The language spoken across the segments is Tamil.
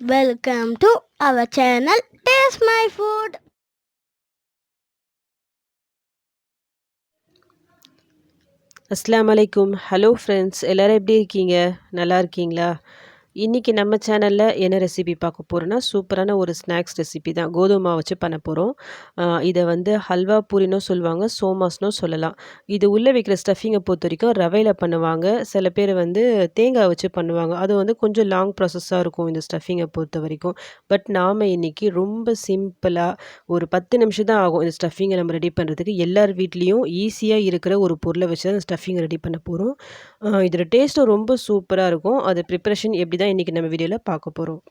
Welcome to our channel Taste My Food. அஸ்ஸலாமு அலைக்கும். ஹலோ ஃப்ரெண்ட்ஸ், எல்லோரும் எப்படி இருக்கீங்க? நல்லா இருக்கீங்களா? இன்றைக்கி நம்ம சேனலில் என்ன ரெசிபி பார்க்க போகிறோன்னா, சூப்பரான ஒரு ஸ்நாக்ஸ் ரெசிபி தான். கோதுமை மாவு வச்சு பண்ண போகிறோம். இதை வந்து ஹல்வா பூரினும் சொல்லுவாங்க, சோமாஸ்னும் சொல்லலாம். இது உள்ளே வைக்கிற ஸ்டஃபிங்கை பொறுத்த வரைக்கும் ரவையில் பண்ணுவாங்க. சில பேர் வந்து தேங்காய் வச்சு பண்ணுவாங்க. அது வந்து கொஞ்சம் லாங் ப்ராசஸாக இருக்கும் இந்த ஸ்டஃபிங்கை பொறுத்த வரைக்கும். பட் நாம் இன்றைக்கி ரொம்ப சிம்பிளாக ஒரு 10 நிமிஷம் தான் ஆகும் இந்த ஸ்டஃபிங்கை நம்ம ரெடி பண்ணுறதுக்கு. எல்லார் வீட்லேயும் ஈஸியாக இருக்கிற ஒரு பொருளை வச்சு தான் இந்த ஸ்டஃபிங்கை ரெடி பண்ண போகிறோம். இதோட டேஸ்ட்டும் ரொம்ப சூப்பராக இருக்கும். அது ப்ரிப்பரேஷன் எப்படி தான் இன்றைக்கி நம்ம வீடியோவில் பார்க்க போகிறோம்.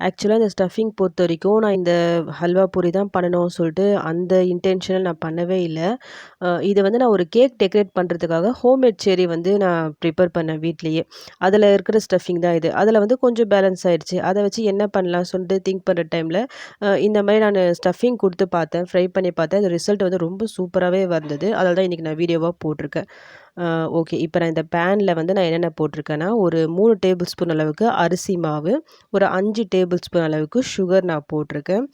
ஆக்சுவலாக இந்த ஸ்டஃபிங் பொறுத்த வரைக்கும் நான் இந்த ஹல்வா பூரி தான் பண்ணணும்னு சொல்லிட்டு அந்த இன்டென்ஷனில் நான் பண்ணவே இல்லை. இதை வந்து நான் ஒரு கேக் டெக்கரேட் பண்ணுறதுக்காக ஹோம்மேட் செர்ரி வந்து நான் ப்ரிப்பேர் பண்ணேன் வீட்லேயே. அதில் இருக்கிற ஸ்டஃபிங் தான் இது. அதில் வந்து கொஞ்சம் பேலன்ஸ் ஆகிடுச்சு. அதை வச்சு என்ன பண்ணலாம் சொல்லிட்டு திங்க் பண்ணுற டைமில் இந்த மாதிரி நான் ஸ்டஃபிங் கொடுத்து பார்த்தேன், ஃப்ரை பண்ணி பார்த்தேன். அந்த ரிசல்ட் வந்து ரொம்ப சூப்பராகவே வந்தது. அதில் தான் இன்றைக்கி நான் வீடியோவாக போட்டிருக்கேன். ஓகே. இப்போ நான் இந்த பேனில் வந்து நான் என்னென்ன போட்டிருக்கேன்னா, ஒரு 3 டேபிள் ஸ்பூன் அளவுக்கு அரிசி மாவு, ஒரு 5 டேபிள் ஸ்பூன் அளவுக்கு சுகர் நான் போட்டிருக்கேன்.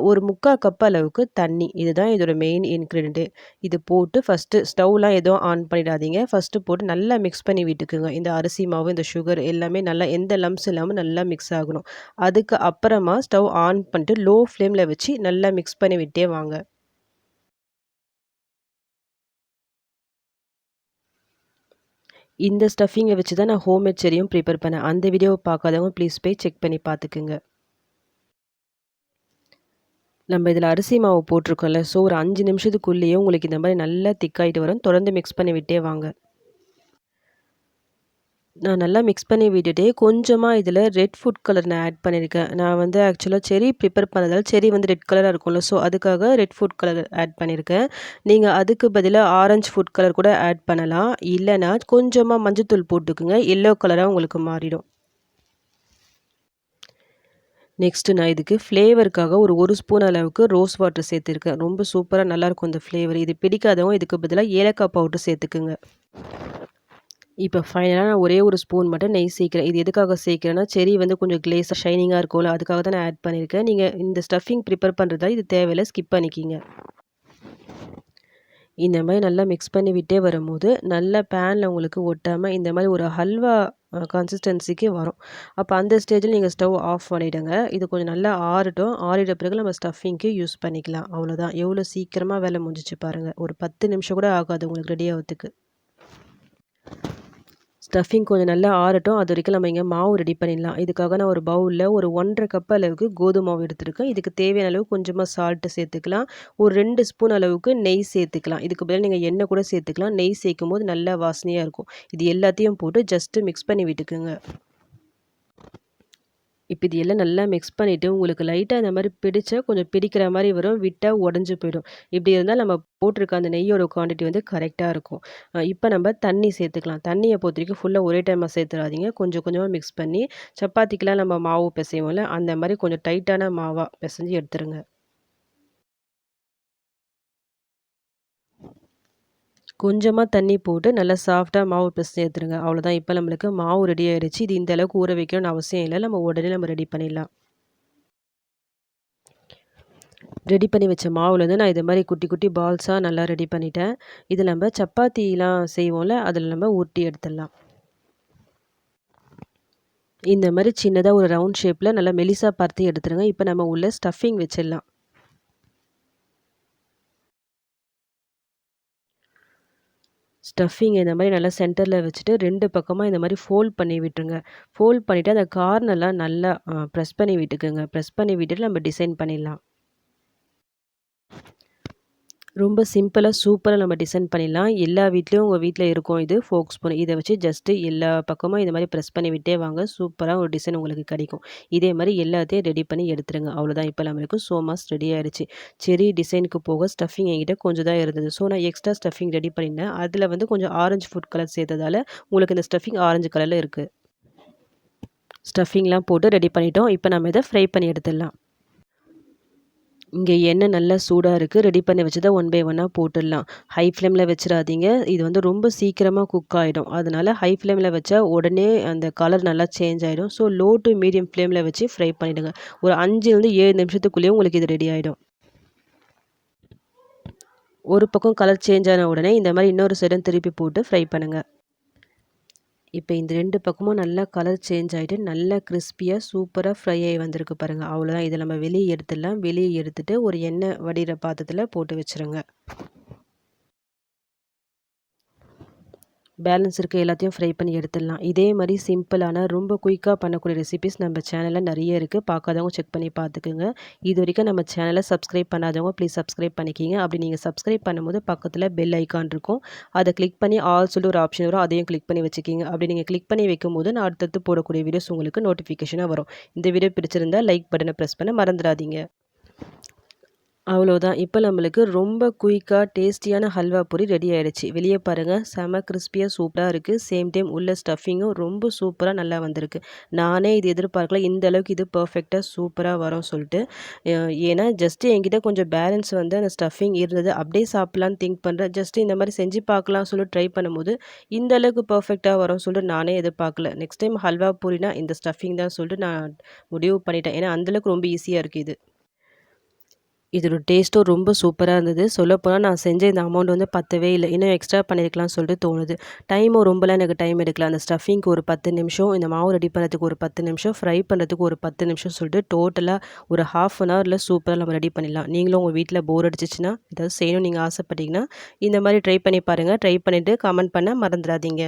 ஒரு 3/4 கப் அளவுக்கு தண்ணி. இதுதான் இதோட மெயின் இன்க்ரீடியன்ட்டு. இது போட்டு ஃபஸ்ட்டு ஸ்டவ்லாம் எதுவும் ஆன் பண்ணிடாதீங்க. ஃபஸ்ட்டு போட்டு நல்லா மிக்ஸ் பண்ணி விட்டுக்குங்க. இந்த அரிசி மாவு, இந்த சுகர் எல்லாமே நல்லா எந்த லம்ப்ஸ் இல்லாமல் நல்லா மிக்ஸ் ஆகணும். அதுக்கு அப்புறமா ஸ்டவ் ஆன் பண்ணிட்டு லோ ஃப்ளேமில் வச்சு நல்லா மிக்ஸ் பண்ணி விட்டே வாங்க. இந்த ஸ்டஃபிங்கை வச்சு தான் நான் ஹோம்மேட் செர்ரியும் ப்ரிப்பேர் பண்ணேன். அந்த வீடியோவை பார்க்காதவங்க ப்ளீஸ் போய் செக் பண்ணி பார்த்துக்குங்க. நம்ம இதில் அரிசி மாவு போட்டிருக்கோம்ல, ஸோ ஒரு 5 நிமிஷத்துக்குள்ளேயே உங்களுக்கு இந்த மாதிரி நல்லா திக்காயிட்டு வரும். தொடர்ந்து மிக்ஸ் பண்ணி விட்டே வாங்க. நான் நல்லா மிக்ஸ் பண்ணி விட்டுட்டு கொஞ்சமாக இதில் ரெட் ஃபுட் கலர் நான் ஆட் பண்ணியிருக்கேன். நான் வந்து ஆக்சுவலாக செர்ரி ப்ரிப்பேர் பண்ணதால் செர்ரி வந்து ரெட் கலராக இருக்கும்ல, ஸோ அதுக்காக ரெட் ஃபுட் கலர் ஆட் பண்ணியிருக்கேன். நீங்கள் அதுக்கு பதிலாக ஆரஞ்சு ஃபுட் கலர் கூட ஆட் பண்ணலாம். இல்லைனா கொஞ்சமாக மஞ்சத்தூள் போட்டுக்குங்க, எல்லோ கலராக உங்களுக்கு மாறிடும். நெக்ஸ்ட்டு நான் இதுக்கு ஃப்ளேவருக்காக ஒரு ஸ்பூன் அளவுக்கு ரோஸ் வாட்டர் சேர்த்துருக்கேன். ரொம்ப சூப்பராக நல்லாயிருக்கும் இந்த ஃப்ளேவர். இது பிடிக்காதவங்க இதுக்கு பதிலாக ஏலக்காய் பவுடர் சேர்த்துக்குங்க. இப்போ ஃபைனலாக நான் ஒரே ஒரு ஸ்பூன் மட்டும் நெய் சேர்க்குறேன். இது எதுக்காக சேர்க்குறேன்னா, செர்ரி வந்து கொஞ்சம் கிளேஸாக ஷைனிங்காக இருக்கும்ல, அதுக்காக தான் நான் ஆட் பண்ணியிருக்கேன். நீங்கள் இந்த ஸ்டஃபிங் ப்ரிப்பேர் பண்ணுறதால இது தேவையில்ல, ஸ்கிப் பண்ணிக்கிங்க. இந்த மாதிரி நல்லா மிக்ஸ் பண்ணி விட்டே வரும்போது, நல்லா பேனில் உங்களுக்கு ஒட்டாமல் இந்த மாதிரி ஒரு ஹல்வா கன்சிஸ்டன்சிக்கு வரும். அப்போ அந்த ஸ்டேஜில் நீங்கள் ஸ்டவ் ஆஃப் பண்ணிவிடுங்க. இது கொஞ்சம் நல்லா ஆறட்டும். ஆறிட்ட பிறகு நம்ம ஸ்டஃபிங்க்கு யூஸ் பண்ணிக்கலாம். அவ்வளோதான். எவ்வளோ சீக்கிரமாக வேலை முடிஞ்சிச்சு பாருங்கள். ஒரு 10 நிமிஷம் கூட ஆகாது உங்களுக்கு ரெடி ஆகிறதுக்கு. ஸ்டஃபிங் கொஞ்சம் நல்லா ஆறட்டும். அது வரைக்கும் நம்ம இங்கே மாவு ரெடி பண்ணிடலாம். இதுக்காக நான் ஒரு பவுலில் ஒரு 1½ கப் அளவுக்கு கோதுமை மாவு எடுத்துருக்கேன். இதுக்கு தேவையான அளவு கொஞ்சமாக சால்ட்டு சேர்த்துக்கலாம். ஒரு 2 ஸ்பூன் அளவுக்கு நெய் சேர்த்துக்கலாம். இதுக்கு பதிலாக நீங்கள் எண்ணெய் கூட சேர்த்துக்கலாம். நெய் சேர்க்கும்போது நல்லா வாசனையாக இருக்கும். இது எல்லாத்தையும் போட்டு ஜஸ்ட்டு மிக்ஸ் பண்ணி விட்டுக்குங்க. இப்போ இது எல்லாம் நல்லா மிக்ஸ் பண்ணிவிட்டு உங்களுக்கு லைட்டாக இந்த மாதிரி பிடிச்சா கொஞ்சம் பிடிக்கிற மாதிரி வரும், விட்டால் உடஞ்சி போயிடும். இப்படி இருந்தால் நம்ம போட்டிருக்க அந்த நெய்யோட குவான்டிட்டி வந்து கரெக்டாக இருக்கும். இப்போ நம்ம தண்ணி சேர்த்துக்கலாம். தண்ணியை பொறுத்த வரைக்கும் ஃபுல்லாக ஒரே டைமாக சேர்த்துறாதீங்க. கொஞ்சம் கொஞ்சமாக மிக்ஸ் பண்ணி சப்பாத்திக்கெலாம் நம்ம மாவு பிசைவோம்ல, அந்த மாதிரி கொஞ்சம் டைட்டான மாவாக பிசைஞ்சு எடுத்துருங்க. கொஞ்சமாக தண்ணி போட்டு நல்லா சாஃப்டாக மாவு பிசைஞ்சு எடுத்துருங்க. அவ்வளோதான். இப்போ நம்மளுக்கு மாவு ரெடி ஆயிடுச்சு. இது இந்த அளவுக்கு ஊற வைக்கணும்னு அவசியம் இல்லை. நம்ம உடனே நம்ம ரெடி பண்ணிடலாம். ரெடி பண்ணி வச்ச மாவுலேருந்து நான் இது மாதிரி குட்டி குட்டி பால்ஸாக நல்லா ரெடி பண்ணிட்டேன். இது நம்ம சப்பாத்திலாம் செய்வோம்ல, அதில் நம்ம உருட்டி எடுத்துடலாம். இந்த மாதிரி சின்னதாக ஒரு ரவுண்ட் ஷேப்பில் நல்லா மெலிசா பருத்தி எடுத்துருங்க. இப்போ நம்ம உள்ள ஸ்டஃபிங் வச்சிடலாம். ஸ்டஃபிங் இந்த மாதிரி நல்லா சென்டரில் வச்சுட்டு 2 பக்கமாக இந்த மாதிரி ஃபோல்ட் பண்ணி விட்டுருங்க. ஃபோல்ட் பண்ணிவிட்டு அந்த கார்னர்லாம் நல்லா ப்ரெஸ் பண்ணி விட்டுக்குங்க. ப்ரெஸ் பண்ணி விட்டுட்டு நம்ம டிசைன் பண்ணிடலாம். ரொம்ப சிம்பிளாக சூப்பராக நம்ம டிசைன் பண்ணிடலாம். எல்லா வீட்லேயும் உங்கள் வீட்டில் இருக்கும் இது ஃபோக் ஸ்பூன். இதை வச்சு ஜஸ்ட்டு எல்லா பக்கமும் இந்த மாதிரி ப்ரெஸ் பண்ணி விட்டே வாங்க. சூப்பராக ஒரு டிசைன் உங்களுக்கு கிடைக்கும். இதே மாதிரி எல்லாத்தையும் ரெடி பண்ணி எடுத்துருங்க. அவ்வளோதான். இப்போ நம்மளுக்கு சோமாஸ் ரெடி ஆயிடுச்சு. செர்ரி டிசைனுக்கு போக ஸ்டஃபிங் என்கிட்ட கொஞ்சம் தான் இருந்தது. ஸோ நான் எக்ஸ்ட்ரா ஸ்டஃபிங் ரெடி பண்ணியிருந்தேன். அதில் வந்து கொஞ்சம் ஆரஞ்சு ஃபுட் கலர் சேர்த்ததால உங்களுக்கு இந்த ஸ்டஃபிங் ஆரஞ்சு கலரில் இருக்குது. ஸ்டஃபிங்லாம் போட்டு ரெடி பண்ணிட்டோம். இப்போ நம்ம இதை ஃப்ரை பண்ணி எடுத்துடலாம். இங்கே எண்ணெய் நல்லா சூடாக இருக்குது. ரெடி பண்ணி வச்சத ஒன் பை ஒன்னாக போட்டுடலாம். ஹை ஃப்ளேமில் வச்சிடாதீங்க. இது வந்து ரொம்ப சீக்கிரமாக குக் ஆகிடும். அதனால ஹை ஃப்ளேமில் வச்சா உடனே அந்த கலர் நல்லா சேஞ்ச் ஆகிடும். ஸோ லோ டு மீடியம் ஃப்ளேமில் வச்சு ஃப்ரை பண்ணிவிடுங்க. ஒரு 5லேருந்து 7 நிமிஷத்துக்குள்ளேயே உங்களுக்கு இது ரெடி ஆகிடும். ஒரு பக்கம் கலர் சேஞ்ச் ஆன உடனே இந்த மாதிரி இன்னொரு சைடும் திருப்பி போட்டு ஃப்ரை பண்ணுங்கள். இப்போ இந்த 2 பக்கமும் நல்லா கலர் சேஞ்ச் ஆகிட்டு நல்லா கிறிஸ்பியாக சூப்பராக ஃப்ரை ஆகி வந்திருக்கு பாருங்கள். அவ்வளோதான். இதை நம்ம வெளியே எடுத்துடலாம். வெளியே எடுத்துட்டு ஒரு எண்ணெய் வடிகிற பாத்திரத்தில் போட்டு வச்சுருங்க. பேலன்ஸ் இருக்க எல்லாத்தையும் ஃப்ரை பண்ணி எடுத்துடலாம். இதே மாதிரி சிம்பிளான ரொம்ப குயிக்காக பண்ணக்கூடிய ரெசிபிஸ் நம்ம சேனலில் நிறைய இருக்குது. பார்க்காதவங்க செக் பண்ணி பார்த்துக்குங்க. இது வரைக்கும் நம்ம சேனலை சப்ஸ்கிரைப் பண்ணாதவங்க ப்ளீஸ் சப்ஸ்கிரைப் பண்ணிக்கிங்க. அப்படி நீங்கள் சப்ஸ்கிரைப் பண்ணும்போது பக்கத்தில் பெல் ஐக்கான் இருக்கும். அதை கிளிக் பண்ணி ஆல் சொல்லி ஒரு ஆப்ஷன் வரும். அதையும் கிளிக் பண்ணி வச்சுக்கிங்க. அப்படி நீங்கள் கிளிக் பண்ணி வைக்கும்போது நான் அடுத்தடுத்து போடக்கூடிய வீடியோஸ் உங்களுக்கு நோட்டிஃபிகேஷனாக வரும். இந்த வீடியோ பிடிச்சிருந்தா லைக் பட்டனை ப்ரெஸ் பண்ண மறந்துடாதீங்க. அவ்வளோதான். இப்போ நம்மளுக்கு ரொம்ப குயிக்காக டேஸ்டியான ஹல்வா பூரி ரெடி ஆகிடுச்சு. வெளியே பாருங்கள், செம கிறிஸ்பியாக சூப்பராக இருக்குது. சேம் டைம் உள்ள ஸ்டஃபிங்கும் ரொம்ப சூப்பராக நல்லா வந்திருக்கு. நானே இது எதிர்பார்க்கல, இந்த அளவுக்கு இது பர்ஃபெக்டாக சூப்பராக வரும் சொல்லிட்டு. ஏன்னா ஜஸ்ட்டு என்கிட்ட கொஞ்சம் பேலன்ஸ் வந்து அந்த ஸ்டஃபிங் இருந்தது. அப்படியே சாப்பிட்லான்னு திங்க் பண்ணுறேன். ஜஸ்ட்டு இந்த மாதிரி செஞ்சு பார்க்கலாம் சொல்லி ட்ரை பண்ணும்போது இந்த அளவுக்கு பர்ஃபெக்டாக வரும் சொல்லிட்டு நானே எதிர்பார்க்கல. நெக்ஸ்ட் டைம் ஹல்வா பூரினா இந்த ஸ்டஃபிங் தான் சொல்லிட்டு நான் முடிவு பண்ணிட்டேன். ஏன்னா அந்தளவுக்கு ரொம்ப ஈஸியாக இருக்குது இது. இதோட டேஸ்ட்டும் ரொம்ப சூப்பராக இருந்தது. சொல்லப்போனால் நான் செஞ்ச இந்த அமௌண்ட் வந்து பத்தவே இல்லை. இன்னும் எக்ஸ்ட்ரா பண்ணியிருக்கலாம்னு சொல்லிட்டு தோணுது. டைமும் ரொம்பலாம் எனக்கு டைம் எடுக்கல. அந்த ஸ்டஃபிங்க்கு ஒரு 10 நிமிஷம், இந்த மாவு ரெடி பண்ணுறதுக்கு ஒரு 10 நிமிஷம், ஃப்ரை பண்ணுறதுக்கு ஒரு 10 நிமிஷம் சொல்லிட்டு டோட்டலாக ஒரு 1/2 ஹவரில் சூப்பராக நம்ம ரெடி பண்ணிடலாம். நீங்களும் உங்கள் வீட்டில் போர் அடிச்சிச்சுன்னா ஏதாவது செய்யணும்னு நீங்கள் ஆசைப்பட்டீங்கன்னா இந்த மாதிரி ட்ரை பண்ணி பாருங்கள். ட்ரை பண்ணிவிட்டு கமெண்ட் பண்ண மறந்துடாதீங்க.